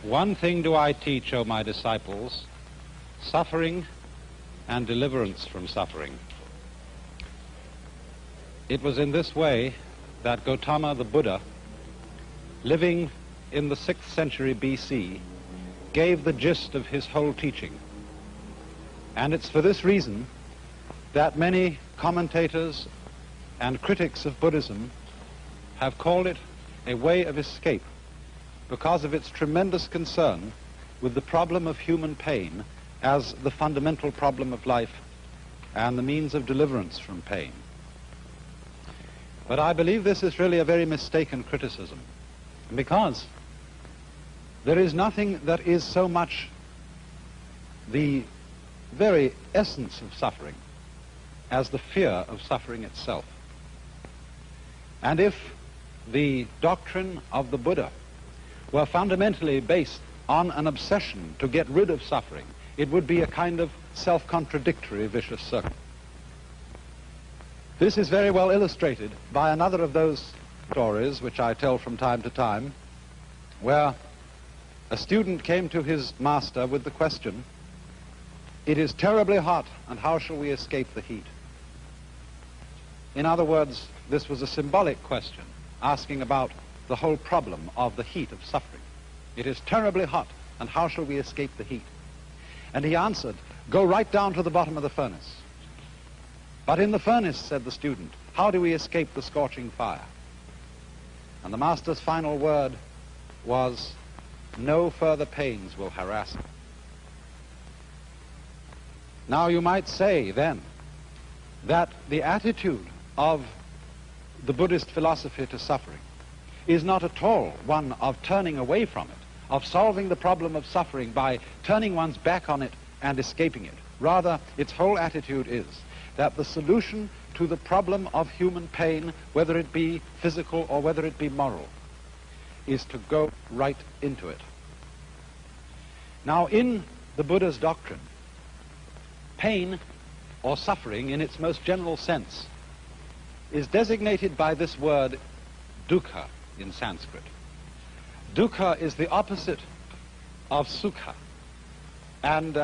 One thing do I teach, O my disciples, suffering and deliverance from suffering. It was in this way that Gautama the Buddha, living in the 6th century BC, gave the gist of his whole teaching. And it's for this reason that many commentators and critics of Buddhism have called it a way of escape because of its tremendous concern with the problem of human pain as the fundamental problem of life and the means of deliverance from pain. But I believe this is really a very mistaken criticism, because there is nothing that is so much the very essence of suffering as the fear of suffering itself. And if the doctrine of the Buddha were fundamentally based on an obsession to get rid of suffering, it would be a kind of self-contradictory vicious circle. This is very well illustrated by another of those stories which I tell from time to time, where a student came to his master with the question, "It is terribly hot, and how shall we escape the heat?" In other words, this was a symbolic question, asking about the whole problem of the heat of suffering. It is terribly hot, and how shall we escape the heat? And he answered, "Go right down to the bottom of the furnace." "But in the furnace," said the student, "how do we escape the scorching fire?" And the master's final word was, "No further pains will harass me." Now you might say then that the attitude of the Buddhist philosophy to suffering is not at all one of turning away from it, of solving the problem of suffering by turning one's back on it and escaping it. Rather, its whole attitude is that the solution to the problem of human pain, whether it be physical or whether it be moral, is to go right into it. Now, in the Buddha's doctrine, pain or suffering in its most general sense is designated by this word dukkha in Sanskrit. Dukkha is the opposite of sukha. And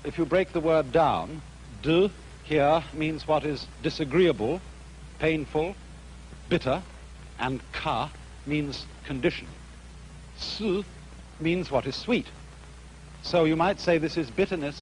if you break the word down, du here means what is disagreeable, painful, bitter, and ka means condition. Su means what is sweet. So you might say this is bitterness